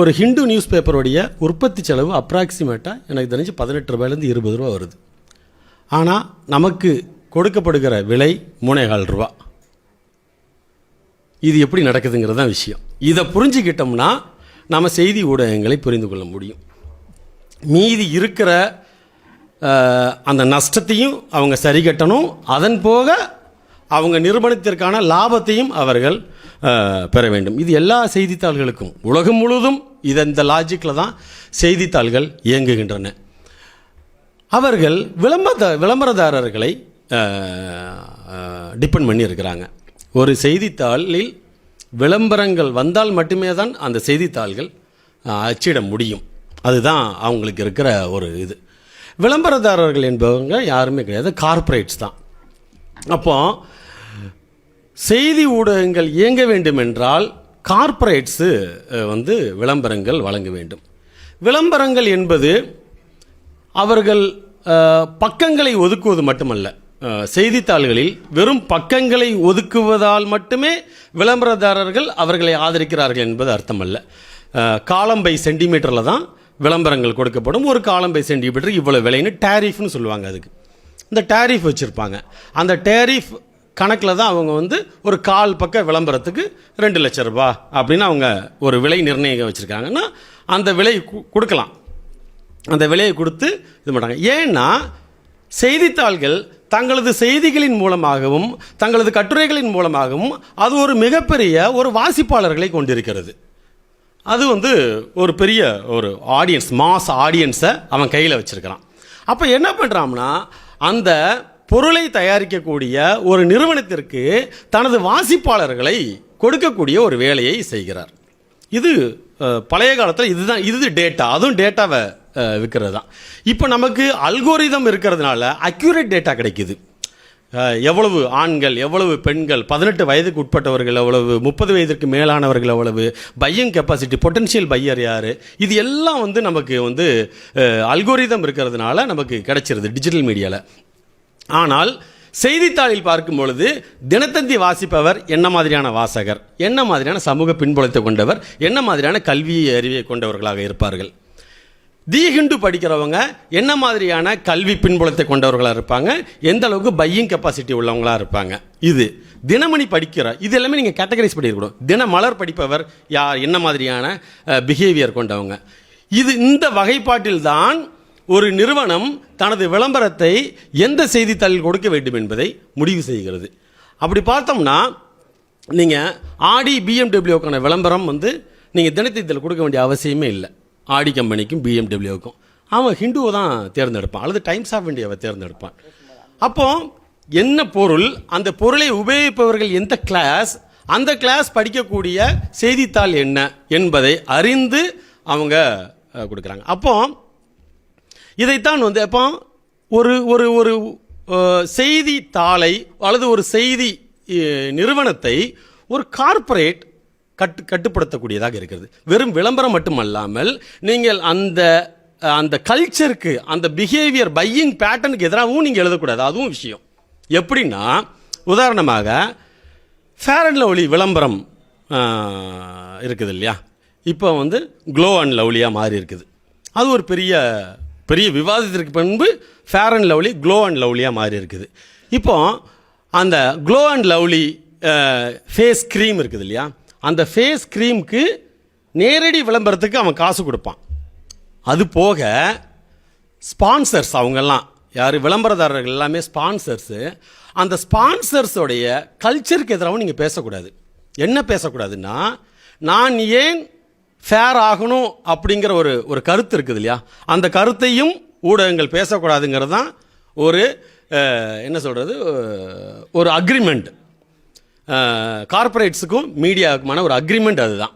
ஒரு ஹிந்து நியூஸ் பேப்பருடைய உற்பத்தி செலவு அப்ராக்சிமேட்டாக எனக்கு தெரிஞ்சு 18 ரூபாயிலேருந்து 20 ரூபா வருது. ஆனால் நமக்கு கொடுக்கப்படுகிற விலை 3,4 ரூபா. இது எப்படி நடக்குதுங்கிறது தான் விஷயம். இதை புரிஞ்சுக்கிட்டோம்னா நம்ம செய்தி ஊடகங்களை புரிந்து கொள்ள முடியும். மீதி இருக்கிற அந்த நஷ்டத்தையும் அவங்க சரி கட்டணும். அதன் போக அவங்க நிறுவனத்திற்கான லாபத்தையும் அவர்கள் பெற வேண்டும். இது எல்லா செய்தித்தாள்களுக்கும் உலகம் முழுவதும் இந்த லாஜிக்கில் தான் செய்தித்தாள்கள் இயங்குகின்றன. அவர்கள் விளம்பரதாரர்களை டிபெண்ட் பண்ணி இருக்கிறாங்க. ஒரு செய்தித்தாளில் விளம்பரங்கள் வந்தால் மட்டுமே தான் அந்த செய்தித்தாள்கள் அச்சிட முடியும். அதுதான் அவங்களுக்கு இருக்கிற ஒரு இது. விளம்பரதாரர்கள் என்பவங்க யாருமே கிடையாது, கார்ப்பரேட்ஸ் தான். அப்போ செய்தி ஊடகங்கள் இயங்க வேண்டும் என்றால் கார்ப்பரேட்ஸு விளம்பரங்கள் வழங்க வேண்டும். விளம்பரங்கள் என்பது அவர்கள் பக்கங்களை ஒதுக்குவது மட்டுமல்ல. செய்தித்தாள்களில் வெறும் பக்கங்களை ஒதுக்குவதால் மட்டுமே விளம்பரதாரர்கள் அவர்களை ஆதரிக்கிறார்கள் என்பது அர்த்தமல்ல. காலம் பை சென்டிமீட்டரில் தான் விளம்பரங்கள் கொடுக்கப்படும். ஒரு காலம் பை சென்டிமீட்டர் இவ்வளோ விலைன்னு டேரிஃப்னு சொல்லுவாங்க. அதுக்கு இந்த டேரிஃப் வச்சுருப்பாங்க. அந்த டேரிஃப் கணக்கில் தான் அவங்க ஒரு கால் பக்க விளம்பரத்துக்கு 2 லட்சம் ரூபா அப்படின்னு அவங்க ஒரு விலை நிர்ணயம் வச்சுருக்காங்கன்னா அந்த விலை கொடுக்கலாம். அந்த விலையை கொடுத்து இது பண்ணுறாங்க. ஏன்னா செய்தித்தாள்கள் தங்களது செய்திகளின் மூலமாகவும் தங்களது கட்டுரைகளின் மூலமாகவும் அது ஒரு மிகப்பெரிய ஒரு வாசிப்பாளர்களை கொண்டிருக்கிறது. அது ஒரு பெரிய ஒரு ஆடியன்ஸ், மாஸ் ஆடியன்ஸை அவன் கையில் வச்சுருக்கிறான். அப்போ என்ன பண்ணுறான்னா அந்த பொருளை தயாரிக்கக்கூடிய ஒரு நிறுவனத்திற்கு தனது வாசிப்பாளர்களை கொடுக்கக்கூடிய ஒரு வேலையை செய்கிறார். இது பழைய காலத்தில் இது டேட்டா, அதுவும் டேட்டாவை விற்கிறது தான். இப்போ நமக்கு அல்கோரிதம் இருக்கிறதுனால அக்யூரேட் டேட்டா கிடைக்குது. எவ்வளவு ஆண்கள், எவ்வளவு பெண்கள், 18 வயதுக்கு உட்பட்டவர்கள் எவ்வளவு, 30 வயதுக்கு மேலானவர்கள் எவ்வளவு, பையிங் கெப்பாசிட்டி, பொட்டன்ஷியல் பையர் யார், இது எல்லாம் நமக்கு அல்கோரிதம் இருக்கிறதுனால நமக்கு கிடைச்சிருது டிஜிட்டல் மீடியாவில். ஆனால் செய்தித்தாளில் பார்க்கும் பொழுது தினத்தந்தி வாசிப்பவர் என்ன மாதிரியான வாசகர், என்ன மாதிரியான சமூக பின்புலத்தை கொண்டவர், என்ன மாதிரியான கல்வி அறிவை கொண்டவர்களாக இருப்பார்கள். தி ஹிந்து படிக்கிறவங்க என்ன மாதிரியான கல்வி பின்புலத்தை கொண்டவர்களாக இருப்பாங்க, எந்த அளவுக்கு பையிங் கெப்பாசிட்டி உள்ளவங்களாக இருப்பாங்க. இது தினமணி படிக்கிற இது எல்லாமே நீங்கள் கேட்டகரைஸ் பண்ணியிருக்கணும். தினமலர் படிப்பவர் யார், என்ன மாதிரியான பிஹேவியர் கொண்டவங்க. இந்த வகைப்பாட்டில் தான் ஒரு நிறுவனம் தனது விளம்பரத்தை எந்த செய்தித்தாளில் கொடுக்க வேண்டும் என்பதை முடிவு செய்கிறது. அப்படி பார்த்தோம்னா நீங்கள் ஆடி பிஎம்டபிள்யூக்கான விளம்பரம் நீங்கள் தினத்தந்தியில் கொடுக்க வேண்டிய அவசியமே இல்லை. ஆடி கம்பெனிக்கும் பிஎம்டபிள்யூக்கும் அவன் ஹிந்துவை தான் தேர்ந்தெடுப்பான், அல்லது டைம்ஸ் ஆஃப் இந்தியாவை தேர்ந்தெடுப்பான். அப்போ என்ன பொருள், அந்த பொருளை உபயோகிப்பவர்கள் எந்த கிளாஸ், அந்த கிளாஸ் படிக்கக்கூடிய செய்தித்தாள் என்ன என்பதை அறிந்து அவங்க கொடுக்குறாங்க. அப்போ இதைத்தான் அப்போ ஒரு ஒரு ஒரு செய்தித்தாளை அல்லது ஒரு செய்தி நிறுவனத்தை ஒரு கார்ப்பரேட் கட்டுப்படுத்தக்கூடியதாக இருக்கிறது. வெறும் விளம்பரம் மட்டுமல்லாமல் நீங்கள் அந்த கல்ச்சருக்கு, அந்த பிஹேவியர், பையிங் பேட்டர்னுக்கு எதிராகவும் நீங்கள் எழுதக்கூடாது. அதுவும் விஷயம். எப்படின்னா உதாரணமாக ஃபேர் அண்ட் லவ்லி விளம்பரம் இருக்குது இல்லையா, இப்போ க்ளோ அண்ட் லவ்லியாக மாறி இருக்குது. அது ஒரு பெரிய பெரிய விவாதத்திற்கு பின்பு Fair and Lovely Glow and லவ்லியாக மாறி இருக்குது. இப்போ அந்த Glow and Lovely face cream இருக்குது இல்லையா, அந்த ஃபேஸ் க்ரீமுக்கு நேரடி விளம்பரத்துக்கு அவன் காசு கொடுப்பான். அது போக ஸ்பான்சர்ஸ், அவங்கெல்லாம் யார், விளம்பரதாரர்கள் எல்லாமே ஸ்பான்சர்ஸு. அந்த ஸ்பான்சர்ஸோடைய கல்ச்சருக்கு எதிராகவும் நீங்கள் பேசக்கூடாது. என்ன பேசக்கூடாதுன்னா, நான் ஏன் ஃபேர் ஆகணும் அப்படிங்கிற ஒரு கருத்து இருக்குது இல்லையா, அந்த கருத்தையும் ஊடகங்கள் பேசக்கூடாதுங்கிறது தான் ஒரு என்ன சொல்கிறது, ஒரு அக்ரிமெண்ட். கார்ப்பரேட்ஸுக்கும் மீடியாவுக்குமான ஒரு அக்ரிமெண்ட் அதுதான்.